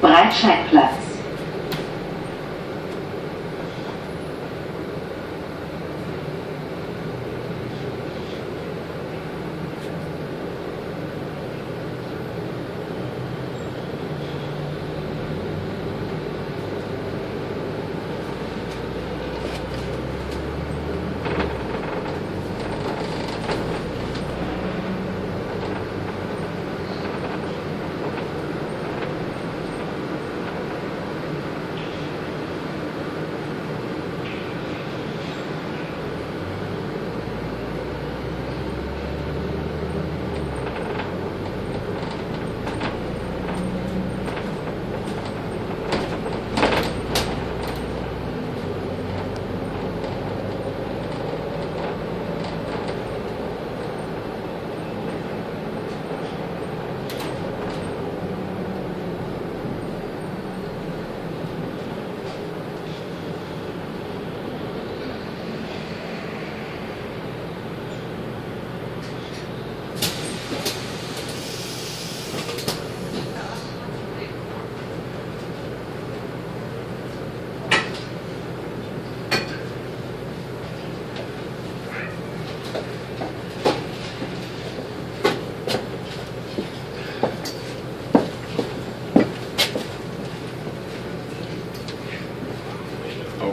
Breitscheidplatz.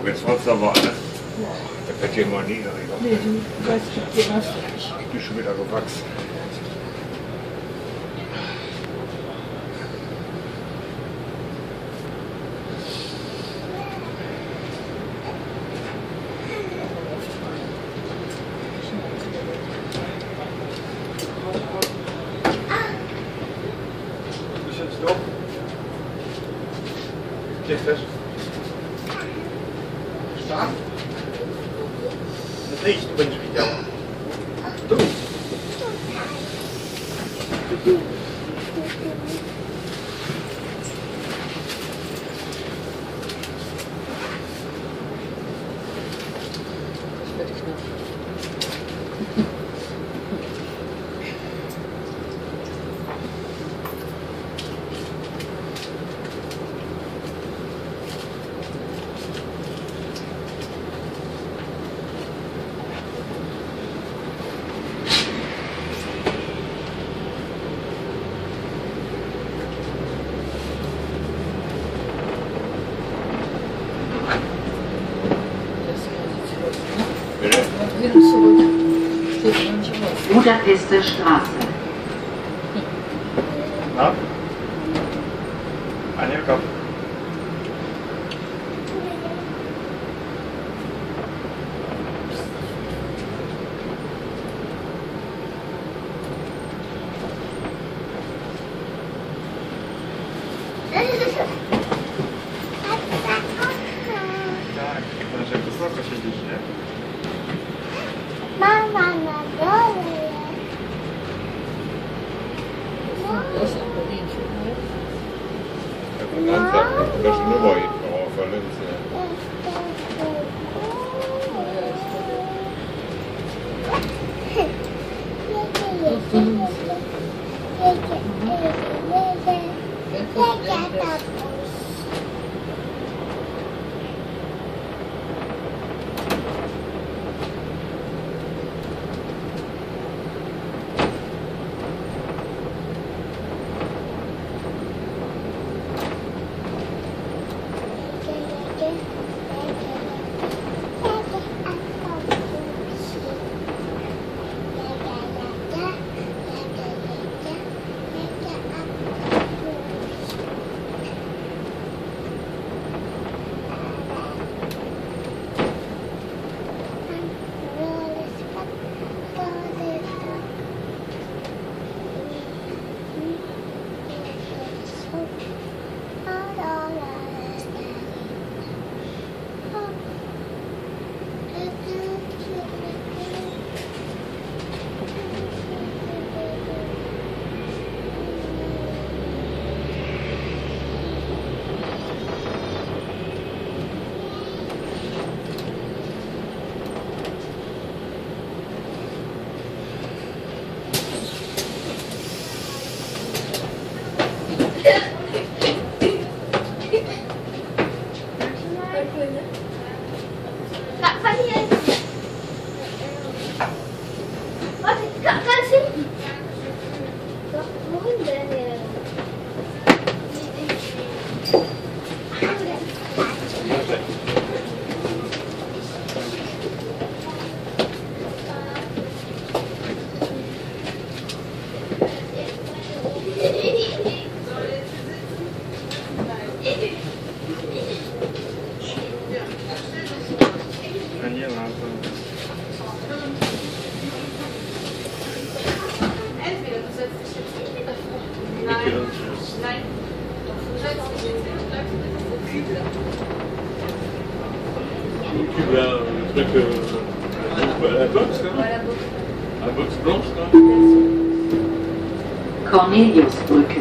Jetzt war es aber, ne? Da fährt hier immer niedriger. Nee, du weißt, du hast nicht. Ich bin schon wieder gewachsen. Ist jetzt doch. Jetzt das. Stark. Das riecht übrigens wieder. Du. Das werde ich nicht. Budapester Straße. Na? Anja, komm. Tak, nasze wysoko siedzicie. Mama na dole Das ist ein Berlinchen, ne? Ja, von Landtag kommt das Nummer hinten drauf, Valencia. Kak Fani aja. Oh, Kak kasih. Kak mohon dah ya. Daniel, also. Entweder du setzt dich jetzt in die davor. Nein. Nein. Du setzt dich jetzt hin und bleibst mit dem Kübler. Tu vas le truc la box, là. Bei der Buch. La box blanche, là. Corneliusbrücke.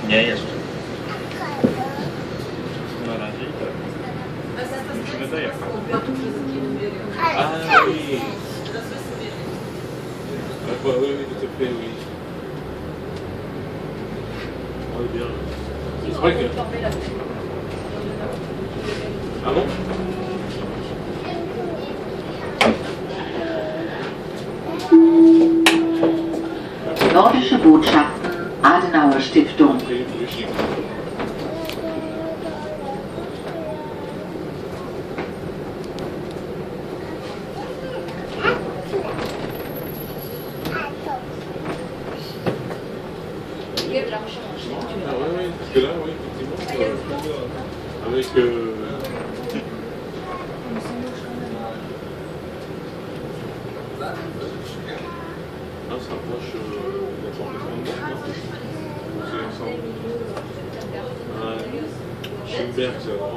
Nie, jeszcze. Na razie i tak. Musimy dojechać. Ah oui. Ah, bah, oui, oui, tout à fait, oui. Ah, oui, bien. C'est vrai que... Ah bon? Nordische Botschaften, Adenauer Stiftung. Ah ouais, ouais, parce que là, oui, effectivement, avec... Ah, ça approche la porte de Brandenburg, non? C'est ensemble. Ouais. Schönberg, c'est à droite.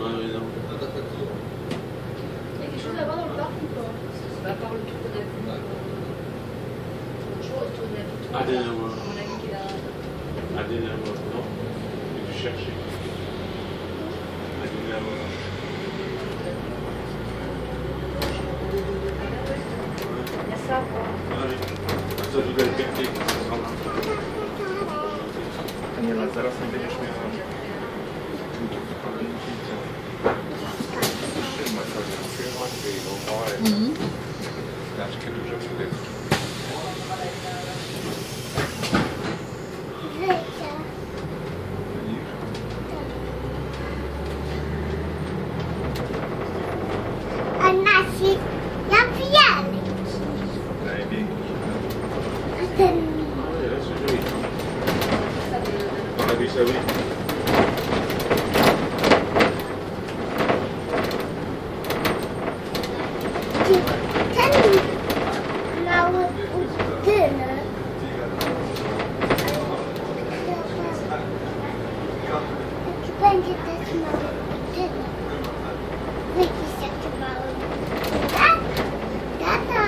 Ouais, mais non. Il y a quelque chose à voir dans le parc ou pas? À part le tour de la pluie. Toujours le tour de la pluie. Adenauer. On a dit qu'il a... Adenauer, non? J'ai dû chercher. Adenauer. Il y a ça à voir. Ah oui. Ça doit être pété, ça sera là. Daniela, zaraz nie będziesz miała... Znaczy, kiedy już wtedy. A nasi napijali. Największy. A ten Ah oui, là, c'est joli. Dans la Grèce, oui. ten mały budynek. Jaki będzie też mały budynek? Widzisz jaki mały budynek? Tata,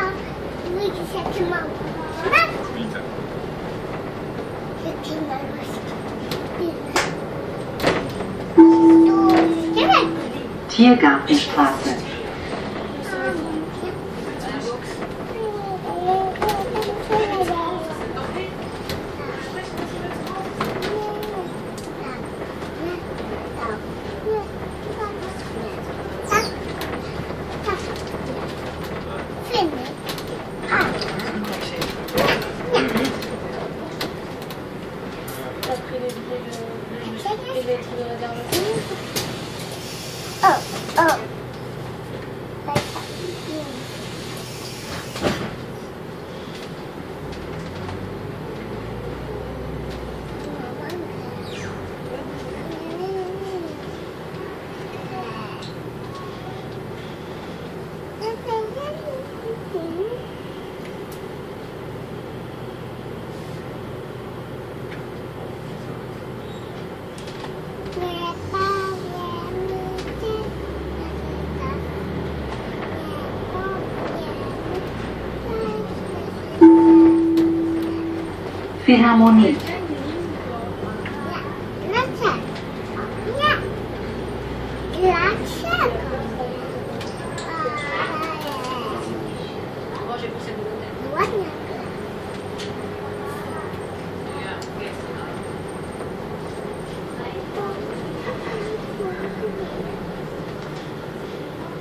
widzisz jaki mały budynek? Widzę. Jaki mały budynek? Tu jest Tiergartenstraße. T'as pris les billets de... les lettres de réservation? Oh, oh. Philharmonie. Dlaczego? Nie. Dlaczego? Może by sobie do Ładnie.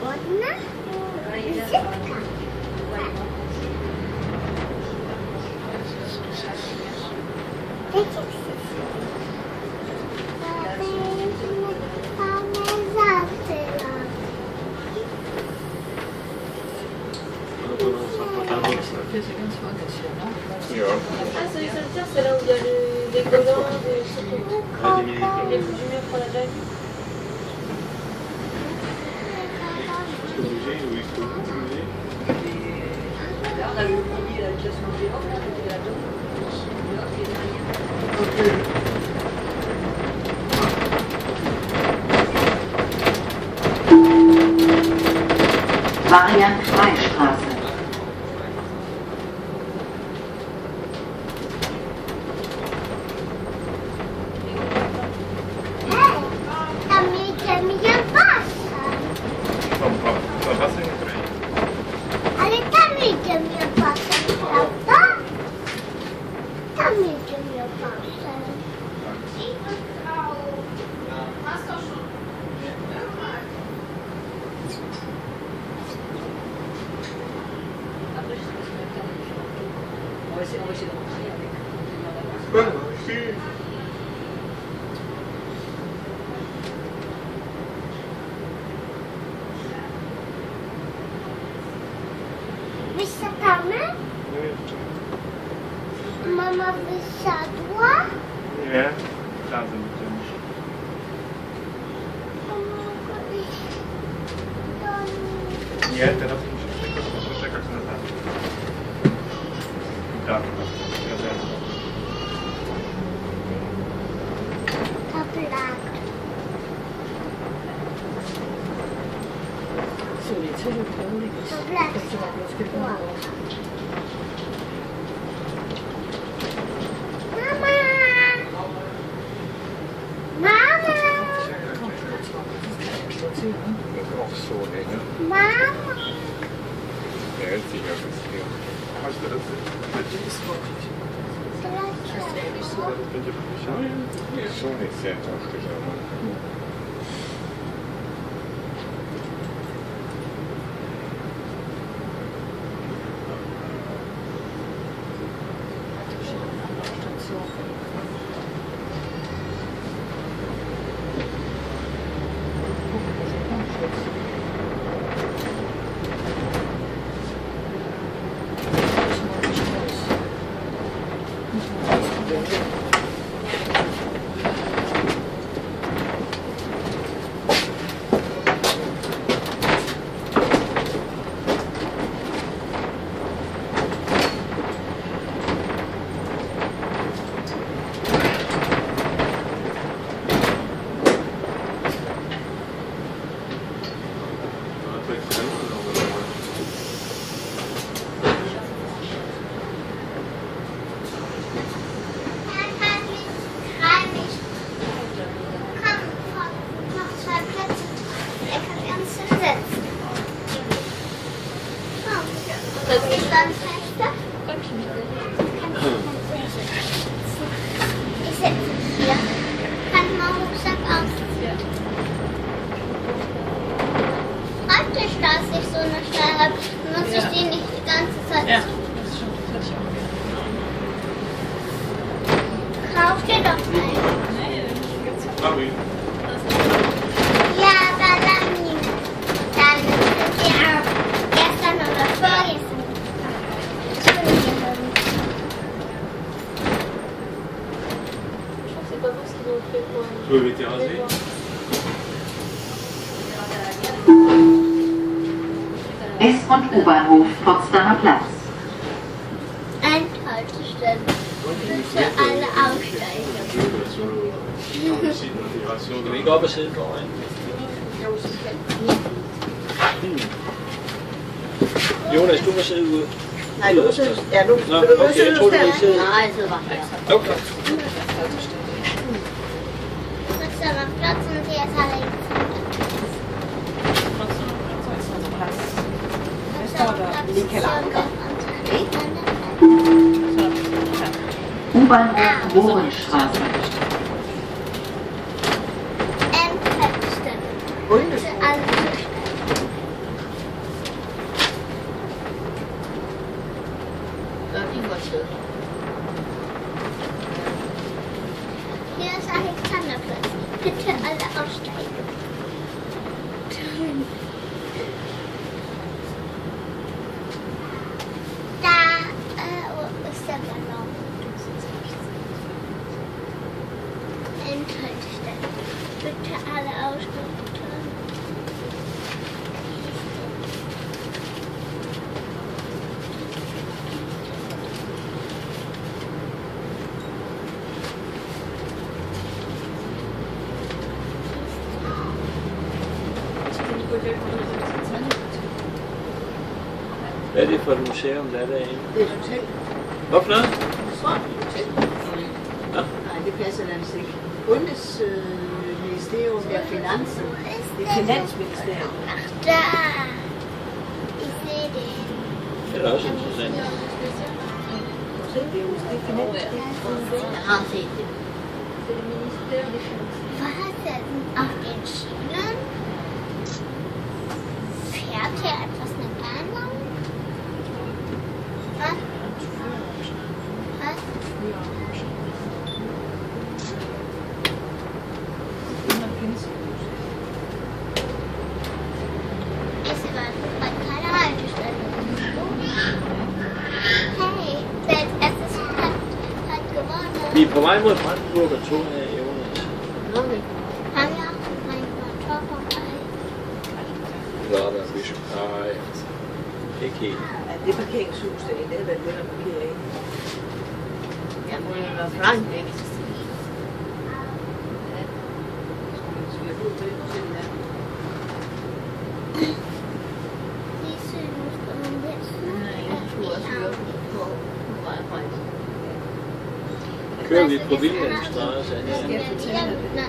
Ładna? Wizytka. Das ist ja ganz woanders hier, ne? Ja. Ah, c'est les solitaires, c'est là où il y a des godins, des les fumées pour la jaille. Jusqu'au musée ou jusqu'au bout du musée? Là, on a le premier, il a déjà son géant, là, il est là-dedans. Là, il est derrière. Marian-Frei-Straße. Hej, tam jedziemy Wasza. Von was in Ukraine? Ale tam jedziemy Wasza, prawda? Tam jedziemy Wasza. Après, je sais pas si on va faire des photos. On va essayer de rentrer avec. Si. Wysiadamy? No jeszcze. Mama wysiadła? Nie. Razem będziemy. Mogę iść do niej. Nie, teraz musisz tylko poczekać na nas. Tak, wiadomo. Dobra. So, jetzt habe ich Pauli. Dobra. Das ist aber bloß gebaut. Mama! Mama! Station. Auch so, ne? Mama! Der hält sich ja bis hier. Hast du das? Dlaczego? Będzie podpisane? Schon ist sehr ciężkie, aber. Ich sitze hier. Kann man Rucksack ausziehen? Praktisch, dass ich so eine Stelle habe, muss ich die nicht die ganze Zeit Ja, ziehen. das ist schon fertig auch. Kauf dir doch einen. Mami. Ja, aber lang nicht. Dann sind wir auch gestern oder vorgestern. Je sais pas ce qu'ils ont fait pour Tu veux été rasé? S- und U-Bahnhof Potsdamer Platz. Endhaltestelle für alle Aussteiger. Skal vi ikke op og sidde foran? Jonas, du må sidde ude. Nej, du synes, ja, nu Nå, vil du okay, jeg troede, du ville sidde. Nej, jeg sidder bare her. Okay. Så er der flot, sådan det, jeg tager lidt. Hvad står der? Michael Anker. U-Bahnhof Mohrenstraße. Anhaltestelle. Bundesskole. Alle Tyskland. Så er det godt sted. Hier ist Alexanderplatz. Bitte alle aussteigen. Da ist der Ballon. Endhaltestelle. Bitte alle aussteigen. Hvad er det for et museum, der er derinde? Det er et hotel. Hvorfor noget? Nej, det passer altså ikke. Bundesministerium der Finanzen. Det er Finansministerium. Ach, da. Ich sehe den. Det er da også interessant. Se, det er jo det er Finansministerium. Jeg har set det. Was denn auf den Schienen? Fährt hier etwas eine Bahn lang? Was? Was? Ist bei keiner Haltestelle. Hey, wer als erstes hat gewonnen. Vi er på vej mod Brandenburg og 2 her, Jonas. Haben wir auch mein Motor vorbei. Lørdag, nej. Ikke helt. Ja, det parkeringshus der, det er vel det, der parkerer i. Jeg må jo være for langt væk. Die Süden kommen jetzt. Kører vi på Vilhelmstraße her? Skal jeg fortælle dig det?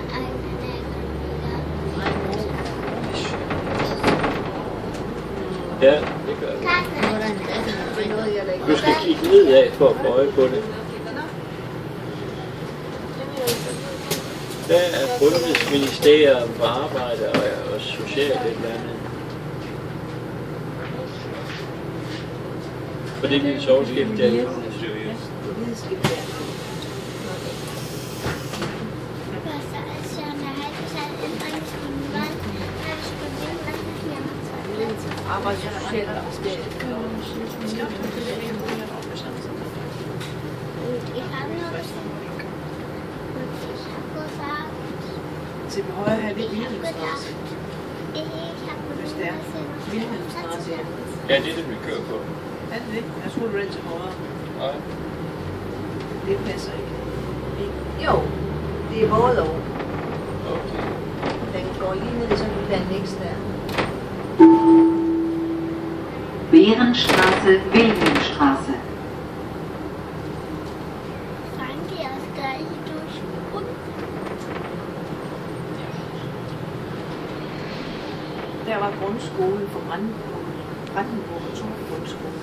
Ja, det gør vi. Du skal kigge nedad for at få øje på det. Der er Bundesministerium for Arbejde og Socialt et eller andet. For det er min sovskift, der er Jonas. Hvideskib der. Arbejds- og Socialministeriet. Til højre her, det er Wilhelmstraße. Hvis det er Wilhelmstraße, ja. Ja, det er det, vi kører på. Er det det? Jeg tror, du er til højre. Nej. Det passer ikke. Jo, det er både og. Okay. Den går lige ned i sådan en annex der. Behrenstraße, Wilhelmstraße. Fahren die auch gleich durch und Der var grundskolen for Brandenburg. Brandenburg og to grundskole.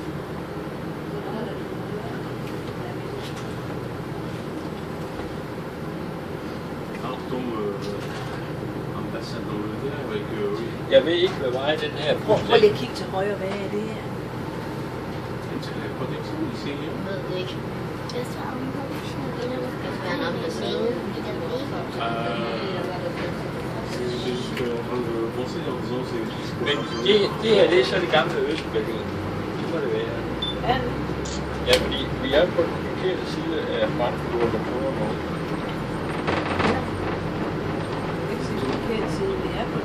Tom ambassadør der avec jeg ved ikke, hvad vej den her Prøv lige at kigge til højre, hvad er det her? til protection ici. Jeg ved det ikke. das war auch ein bisschen wieder Det skal være en ambassade. C'est juste en train de penser en disant c'est Men det her, det er så det gamle Østberlin. Det må det være. Ja, Ja, fordi vi er på den forkerte side af Brandenburg og Nordnorge. ikke så forkert side, det er på.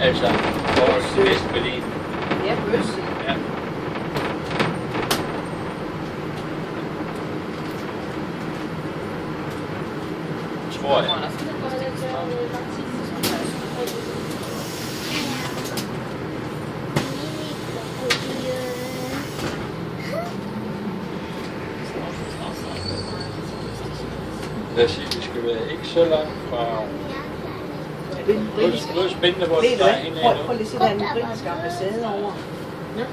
Altså, vores Vestberlin. Det er på østsiden. Ja. Tror jeg. lad os sige, vi skal være ikke så langt fra... Det er den Nu er britiske. det spændende, hvor Ved det du er hvad? henne Prøv lige at se, der er den britiske ambassade over. Nå.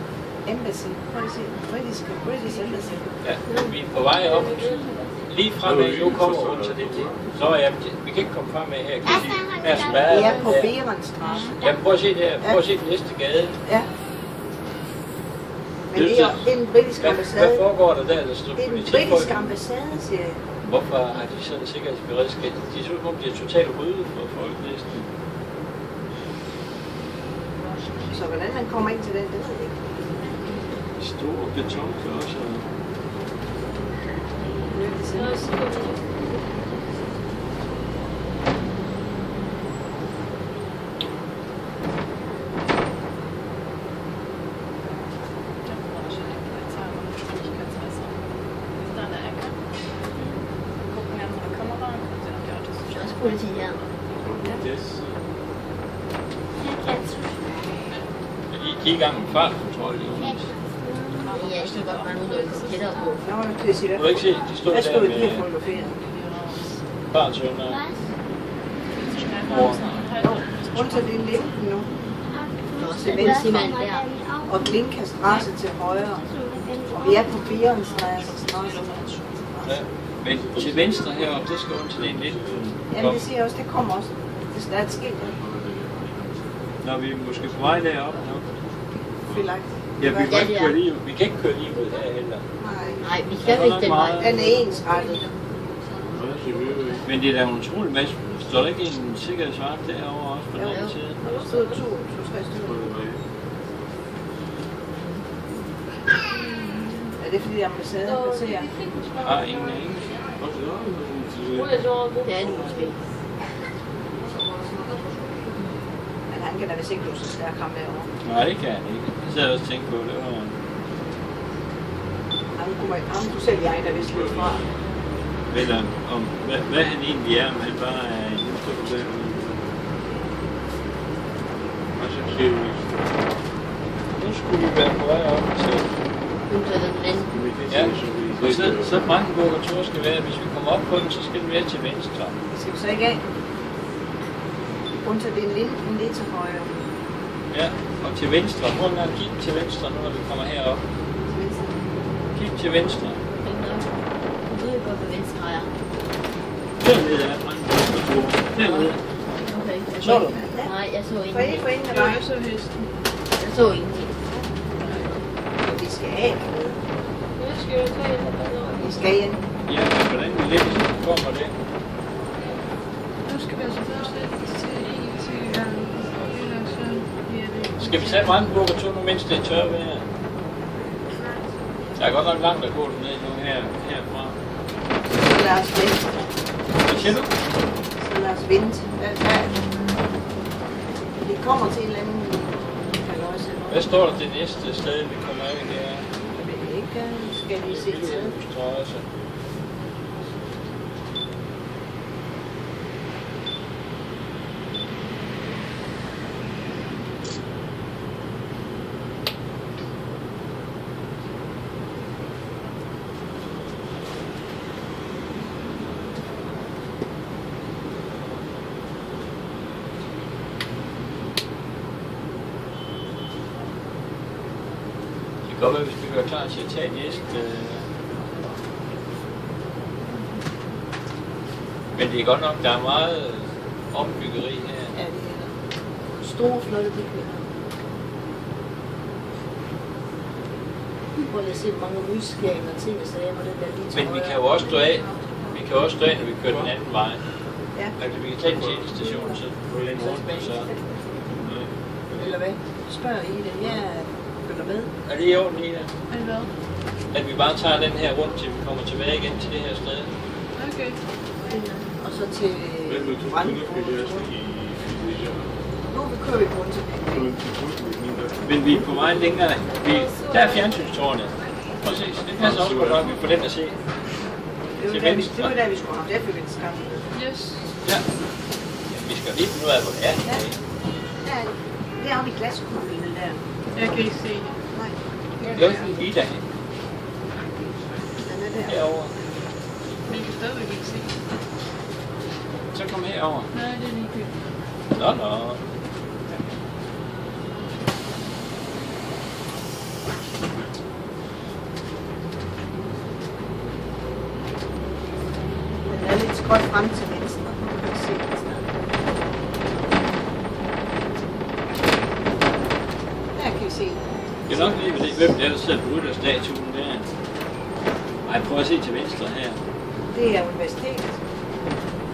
Embassy. Prøv lige at se. British Embassy. Ja, vi er på vej op. Lige fremad, nu kommer hun til det. Så ja, vi kan ikke komme frem med her. Kan I sige? Her er spærret. Vi er på Berenstrasse. Ja, prøv at se det her. Prøv at se den næste gade. Ja. Men det er den britiske Hvad ambassade. foregår der der? Der står Det er den politifolk. britiske ambassade, siger jeg. Hvorfor har de sådan en sikkerhedsberedskab? De synes, at de er totalt rydde for folk næsten. Så hvordan man kommer ind til den, det ved jeg ikke. Store betonklodser. Politi her. Yes. I er i gang med fartkontrol lige nu. Ja, jeg synes godt, man er ude og tættere på. Nå, det vil sige, Du kan ikke se, de står hvad der skal vi lige med fotografere? barnsønner. Rundt til den linken nu. Og så politimand der. Og Glinka Strasse til højre. Og vi er på Berenstrasse. Ja. Men til venstre heroppe, det skal rundt til den lidt. Jamen det siger jeg også, det kommer også. Der er et skilt. Når vi er måske på vej derop nu. Fylagt. Ja, vi kan ikke køre lige ud. Vi kan ikke køre lige ud her heller. Nej, vi skal ikke den vej. Den er ensrettet. Men det er da en utrolig masse. Står der ikke en sikkerhedsvagt derovre også på den anden side? Der stod 2-3 stykker. Er det fordi ambassaden passerer? Ah, ingen af ingen. Det er det måske. Men han kan da vist ikke blive så stærk ham derovre. Nej, det kan han ikke. Det sad jeg også tænkt på. Det var... Han kunne selv jeg da vist lidt fra. Eller om, hvad han egentlig er, om han bare er en udstød derude. Og så siger vi, Nu skulle vi være på vej op til... Nu tager den anden. Ja, og så Brandenburger Tor skal være, hvis vi kommer op på den, så skal den være til venstre. Det skal vi så ikke af. Rundt til den linken lidt til højre. Ja, og til venstre. Prøv at kigge til venstre nu, når vi kommer herop. Til venstre. Kig til venstre. Du ved godt, hvad venstre er. dernede er Brandenburger Tor. Dernede. Okay. Så du? Nej, jeg så For ingenting. ingen af dig. Jeg så hesten. Jeg så ingenting. Vi skal af. Jeg skal jo tage en. Vi skal ind. Ja, men hvordan lidt kommer det? Nu skal vi altså først til en til Jyllandsøen. Skal vi tage Brandenburger Tor nu, mens det er tørvejr? Der er godt nok langt at gå ned nu herfra. Så lad os vente. Hvad siger du? Så lad os vente. Vi kommer til en eller anden kaløjse. Hvad står der det næste sted, vi kommer af her? Jeg ved ikke. Skal vi se til? Strasse. Det kan godt være, hvis vi gør klar til at tage næste. Men det er godt nok, der er meget ombyggeri her. Ja, det er store, flotte bygninger. Prøv lige at se, hvor mange udskæringer og ting, og sager, hvor den der lige til Men vi højre. kan jo også stå af. Vi kan også stå af, når vi kører den anden vej. Ja. Altså, vi kan tage en tjenestestation, så gå lidt rundt, og så... Eller hvad? Spørg i det. Jeg følger med. Er det i orden, Ida? Men hvad? At vi bare tager den her rundt, til vi kommer tilbage igen til det her sted? Okay. Og så til Hvad vil du Brandenburg. Nu kører vi rundt til Men vi er på vej længere. Der er fjernsynstårnet. Prøv at se, det passer også godt nok, vi får den at se. Til venstre. Det var da, vi skulle have det, vi skaffe. Yes. Ja. Vi skal lige finde ud af, hvor det er. Ja, det er oppe i glaskuglen der. Jeg kan ikke se det. Nej, Jo, Ida. den er der. Herovre. Men kan stadigvæk ikke se. Så kom herover. Nej, det er ligegyldigt. Nå. Den er lidt skråt frem til venstre. Man kan se den snart. Der kan vi se den. Det er nok lige ved det, hvem der sidder på Buddha-statuen der. Ej, prøv at se til venstre her. Det er universitetet.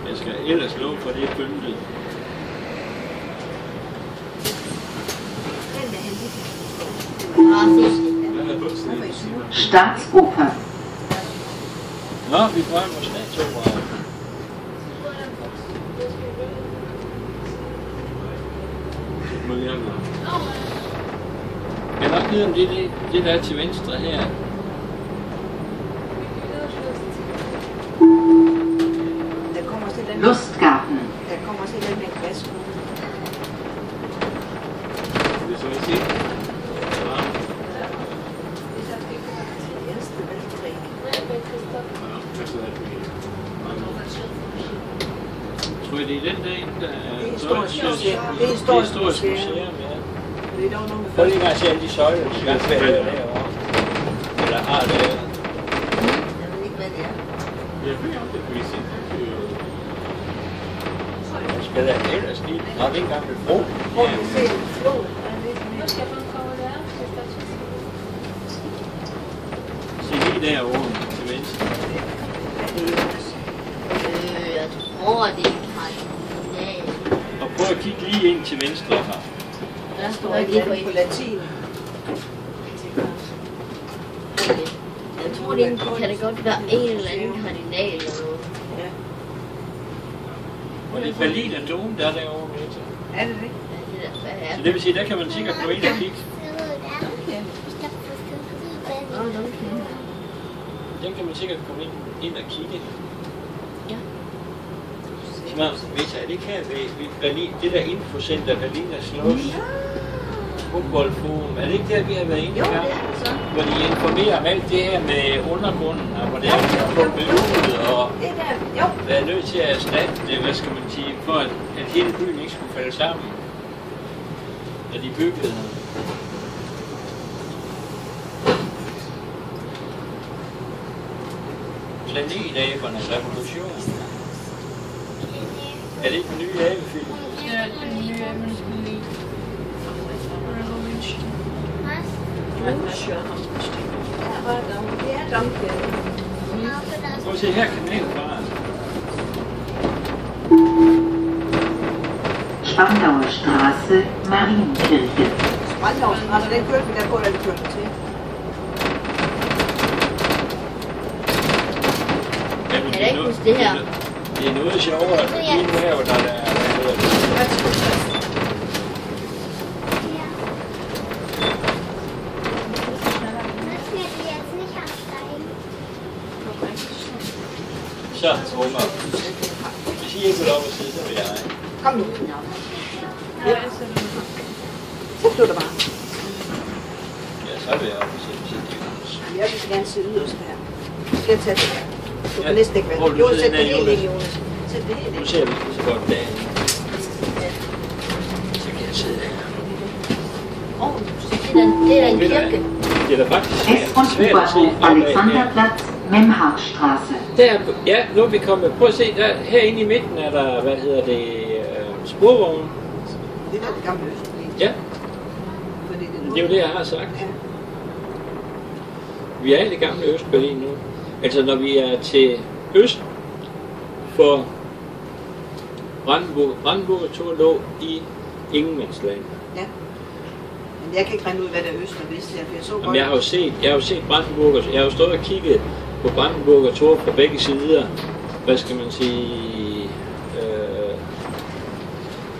Jeg skal ellers love for, det er pyntet. Den der hen, Staatsoper. Nå, vi prøver vores statue. Jeg kan nok vide, om det der er til venstre her. der kommer også den Lustgarten. der kommer også den med glasskål. Det er så, jeg siger. Ældste valgtræk. Tror jeg, det er den derinde, der Det er er historisk Deutsches- museum. Det er historisk museum, ja. Det er dog nogle Prøv lige at se alle de søjler, der skal være derovre. Eller har det. Jeg ved ikke, hvad det er. Jeg ved om det, vi ser. Der skal der ellers lige. Nå, det er en gammel bro. Hvor du ser en flod. Se lige derovre til venstre. Jeg tror, det er kardinal. Og prøv at kigge lige ind til venstre her. Der står et eller andet på latin. Jeg tror, det kan det godt være en eller anden kardinal eller noget. Ja. Og det er Berlin og Dom, der er derovre. Med. Er det det? Ja, det der, hvad er Så det vil sige, der kan man sikkert gå ind og kigge. Den kan man sikkert komme ind og kigge. Ja. Så man, hvis er det ikke her ved Berlin, det der infocenter, Berliner Schloss, Humboldt-forum, er det ikke der, vi har været inde Jo, i det gang? er det så. Hvor de informerer om alt det her med undergrunden, og hvor det er, de har pumpet ud, og Det er der. Jo. været nødt til at erstatte det, hvad skal man sige, for at hele byen ikke skulle falde sammen, da de byggede den. Planetabernes revolution. Er det ikke en ny abefilm? Ja, det er en ny Amnesty Revolution. Det er Duncan. Prøv at se her, kanalfaren. Spandauer Straße, Marienkirche. Spandausen, altså den kørte vi der på, da vi kørte til. Jamen, Kan jeg ikke huske det her? Det er noget sjovere, at lige nu her, hvor der er, hvad hedder det? Så, unger. Hvis I ikke vil op og sidde, så vil jeg. Kom nu. Ja. Så stod der bare. Ja, så vil jeg op og sidde. Jeg vil gerne sidde yderst her. Skal jeg tage det her? Du kan Ja. næsten ikke Hvor være. vil du Jo, sidde sæt det der, helt Jonas? ind, Jonas. Sæt det helt Nu ind. ser vi så godt dagen. Så kan jeg sidde der. Det er en Ved du hvad? kirke. Det er da faktisk S- und svært at se U-Bahnhof opad her. Alexanderplatz, Memhardstraße. Der, ja, nu er vi kommet. Prøv at se, der, herinde i midten er der, hvad hedder det, sporvognen. Det er det gamle Østberlin. Ja, Fordi det er jo det, jeg har sagt. Ja. Vi er i det gamle Østberlin nu. Altså, når vi er til øst for Brandenburger Tor lå i ingenmandsland. Ja. Men jeg kan ikke regne ud, hvad der er øst og vest her, for jeg så Jamen, jeg har jo set Brandenburger, jeg har jo stået og kigget på Brandenburger Tor fra begge sider, hvad skal man sige,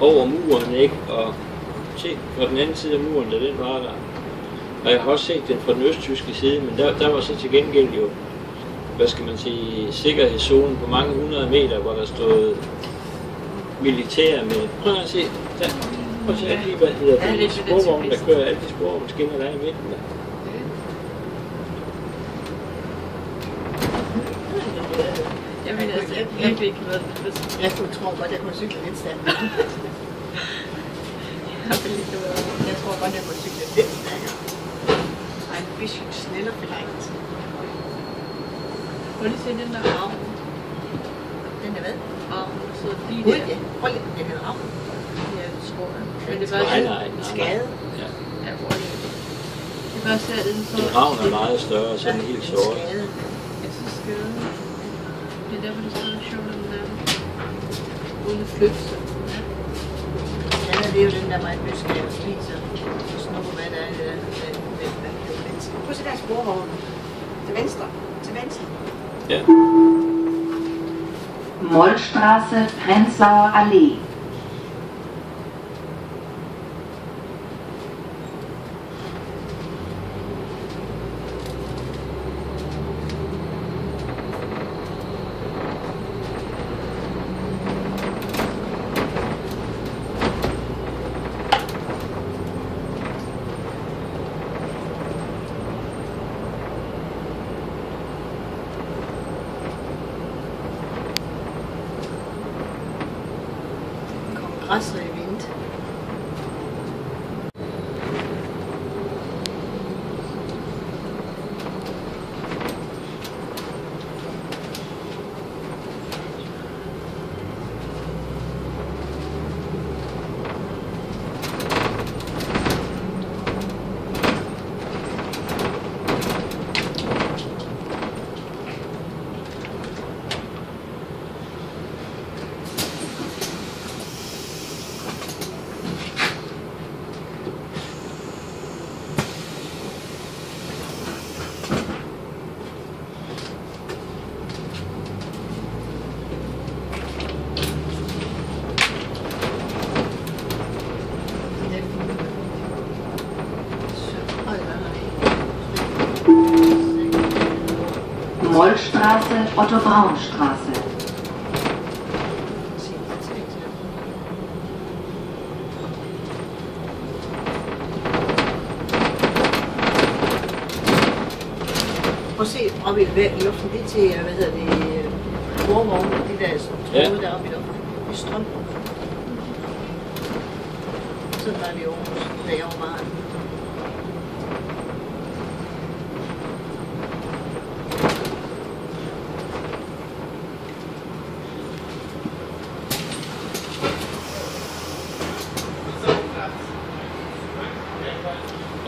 over muren, ikke? Og se fra den anden side af muren, da den var der. Og jeg har også set den fra den østtyske side, men der var så til gengæld jo, hvad skal man sige, sikkerhedszonen på mange 100 meter, hvor der stod militær med. Prøv at se, der. Prøv at se lige, hvad hedder Ja, det det, er sporvognen, der det kører alle de sporvognsskinner, der er i midten der. virkelig ikke været det bedste. Jeg tror godt, jeg kunne cykle lidt stærkt. Jeg tror godt, jeg kunne cykle lidt stærkere. Ein bisschen schneller vielleicht. Prøv lige at se den der arm. Den er hvad? Armen, der sidder lige Ui, der. ja. Prøv lige, den er arm. Ja, det tror jeg. Men det var Nej. Skade. Ja. Ja, hvor er det? Det var også her, den så... En ravn er meget større, så den er helt sort. Skade. Jeg synes, skade. Det er derfor, det er så sjovt, at den er uden at flytte sig. Ja. Den er jo den der meget nysgerrig og spiser. Og snupper, hvad der er i det der. Prøv at se der sporvogn. Til venstre. Til venstre. Ja. Mollstraße, Prenzlauer Allee. Græsser i vind. Mollstraße, Otto-Braun-Straße. Prøv at se op i luften, det er til, hvad hedder det, sporvogne, de der tråde deroppe i luften. Det er strøm. Sådan var det i Aarhus, da jeg var barn.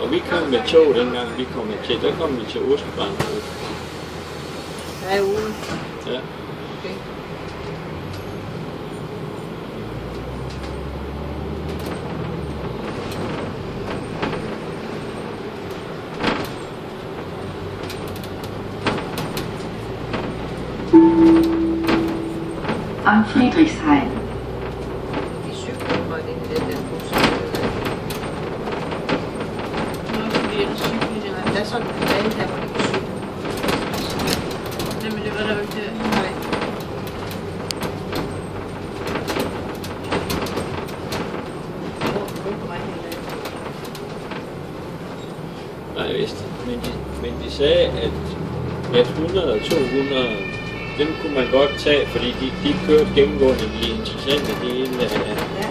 Og vi kom med tog dengang vi kom til, der kom vi til Ostbanen. Der er ude. Ja. Okay. Am Friedrichshain. De cykler bare ind i den der bus. Det er også fordi, at cyklen er... Der er sådan en bane her, hvor de kan cykle. Jamen, det var der jo ikke der. Nej. Nej, vist. Men de sagde, at 100 og 200, dem kunne man godt tage, fordi de kørte gennemgående de interessante dele af. Ja.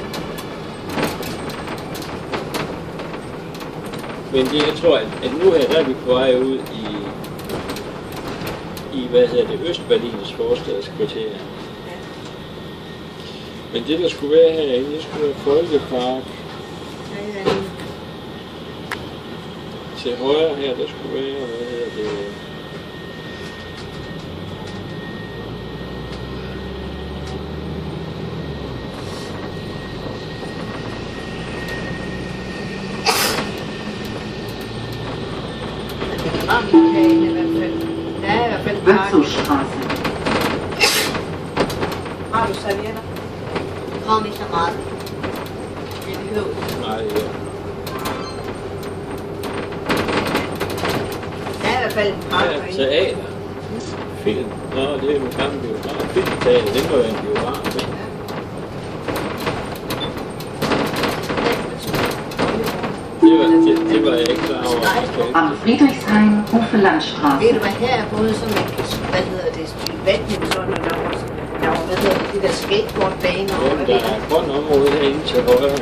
Men det, jeg tror, at nu her, der er vi på vej ud i hvad hedder det, Østberlins forstadskvarter. Men det, der skulle være herinde, det skulle være Folkepark. Ja. Til højre her, der skulle være, hvad hedder det, Rammelkage i hvert fald. Der er i hvert fald parken. Wötzowstraße. Har du servietter? Kom ikke så meget. Det behøver du. nej, ja. Der er i hvert fald en park Ja, herinde. teater. Film. Nå, det er jo en gammel biograf. Filmteater, det må være en biograf, ikke? Det var jeg ikke klar over. Am Friedrichshain, Hufelandstraße. Ved du hvad, her er både sådan, man kan, hvad hedder det, spille badminton, og der er også hvad hedder det, de der skateboardbaner. Ja, der er grønt område herinde til højre.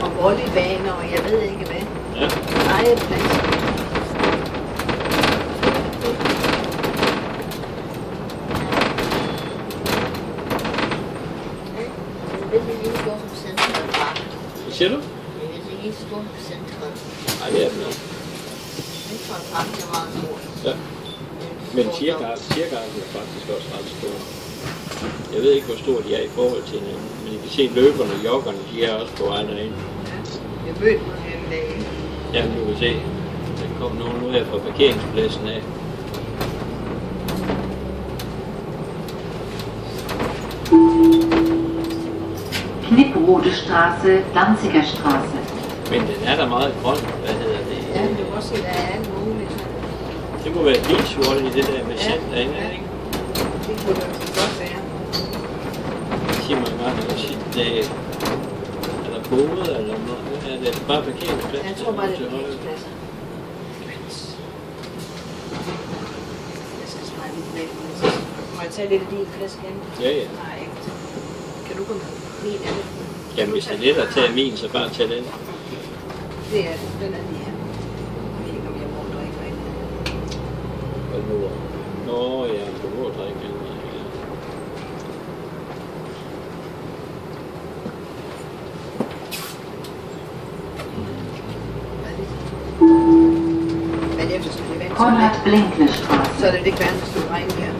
Og volleybaner, og jeg ved ikke hvad. Ja. Legepladser. Hvad siger du? Nej, det er den ikke. Ja. Men Tiergarten er faktisk også ret stor. Jeg ved ikke, hvor stor de er i forhold til hinanden, men I kan se løberne og joggerne, de er også på vej derind. Jeg mødte mig en dag. Ja, du kan se, der kom nogen nu her fra parkeringspladsen af. Knipprode Straße, Danziger Straße. Men den er der meget grøn, hvad hedder det? Ja, du kan også se, der er alt muligt. Det må være bilsvold i det der med sand derinde, ikke? Det kunne det godt være. Det siger man bare, når det er der boet eller noget? Er det bare parkeringspladsen? Jeg tror bare, det er parkeringspladser. Jeg skal smage lidt med. Må jeg tage lidt af din flaske igen? Ja, ja. Nej, ikke. Kan du komme med? Min er det. Jamen, hvis det er let at tage min, så bare tag den. Det er det. Den er lige her. Jeg ved ikke, om jeg må drikke rigtig. Hold nu op. Nå ja, du må drikke den. Men efter skal vi vente. Konrad Blinkle Straße. Så er det ikke værd, hvis du regner her.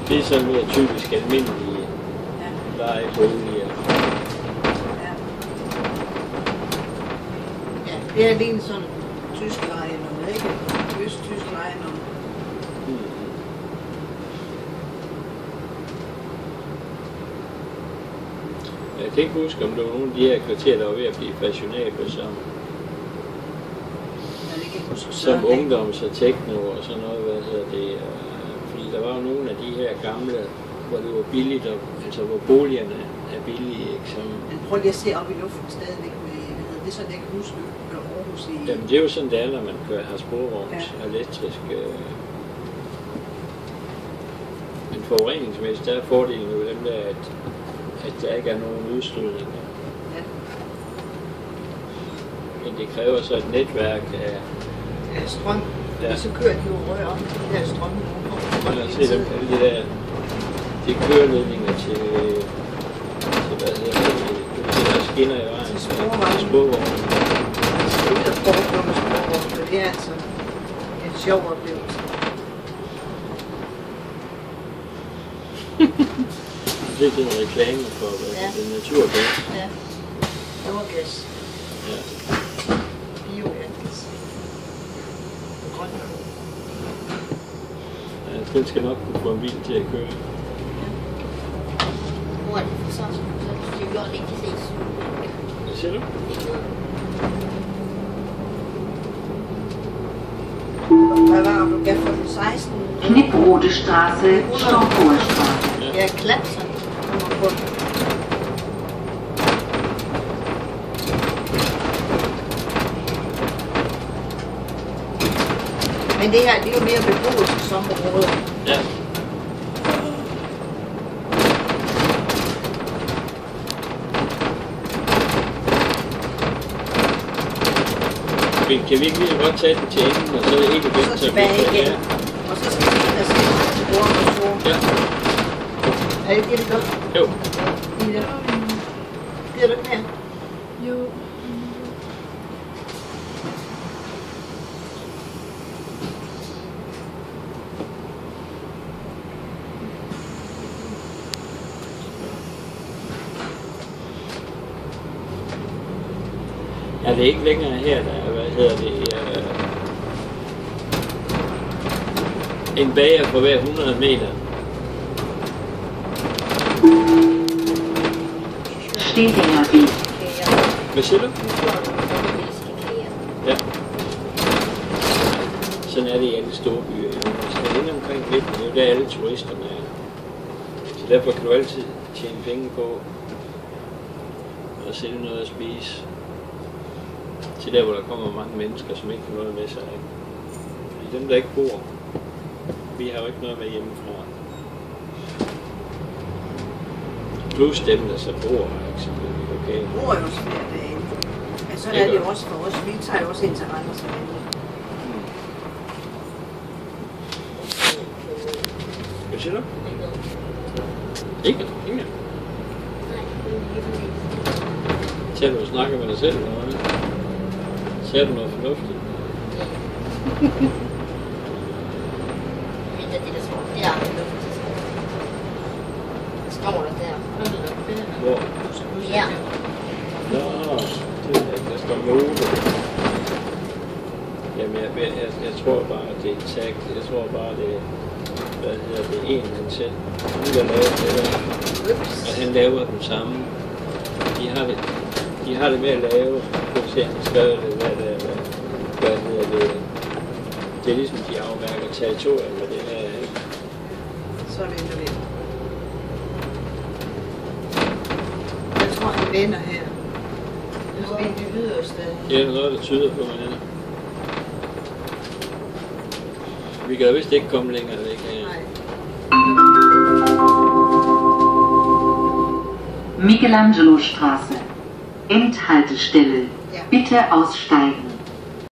Det er sådan mere typisk almindelige lejeboliger. Ja, det er lige sådan tysk lejenummer, ikke? Øst-tysk lejenummer. Jeg kan ikke huske, om det var nogle af de her kvarterer, der var ved at blive fashionable som ungdoms- og techno og sådan noget, hvad hedder det. Fordi der var jo nogle af de her gamle, hvor det var billigt, og, altså hvor boligerne er billige, ikke? Men prøv lige at se op i luften stadigvæk med, det er sådan, jeg kan huske Aarhus i... Jamen det er jo sådan, det er, når man har sporvogns elektrisk. Men forureningsmæssigt, der er fordelen jo dem der, at der ikke er nogen udstødninger. Ja. Men det kræver så et netværk af strøm. Ja. Så kører de jo rør om de der strøm. Se dem, alle de der, de køreledninger til hvad hedder det, der skinner i vejen. Til sporvogn. Det er foregående sporvogn, det er altså en sjov oplevelse. Det er den reklame for den naturgas. Ja, naturgas. Ja. Biogas. Grøn. Ja, den skal nok kunne få en bil til at køre. Hvor er det for sådan, så det gjorde det ikke ses. Hvad siger du? Hvad var det, du gav for den 16? Knipprode Straße, Staufhoher Straße. Ja, Klapser. Men det her, det er jo mere beboelsesområde. Ja. Kan vi ikke lige godt tage den til enden, og så ikke igen? Og så tilbage igen. Ja. Og så skal vi have set til bordet og så. Ja. Er det ikke det, godt? Jo. Bliver du ikke mere? Jo. Ja, det er ikke længere her, der er, hvad hedder det, en bager på hver 100 meter. Stedingerby. Hvad siger du? Ja. Sådan er det i alle store byer. Man skal ind omkring lidt, men det er jo der alle turisterne er. Så derfor kan du altid tjene penge på at sælge noget at spise til der, hvor der kommer mange mennesker, som ikke har noget med sig. Fordi Fordi dem, der ikke bor, vi har jo ikke noget med hjemmefra. Plus dem, der så bor, eksempel lokale. Vi bor jo også flere dage. Men så er det jo også for os. Vi tager jo også ind til Randers og venter. Hvad siger du? Ikke? Ingen? Ser du snakker med dig selv, eller hvad? Ser du noget fornuftigt? Ja, står der der. Hvor? Ja. Nå, det er der står note. Jamen, jeg tror bare, at det er tagt. Jeg tror bare, det er, hvad hedder det, en han selv. Han der laver det der. Og han laver den samme. De har det med at lave. Du kan se, han skrev det, hvad hedder det. Det er ligesom, de afmærker territoriet med det her. Så venter vi. Jeg tror, han vender her. Jeg tror, vi yderste. Ja, det er noget, der tyder på, at vi kan da vist ikke komme længere væk her. Nej. Michelangelo Straße. Endhaltestelle. Bitte aussteigen.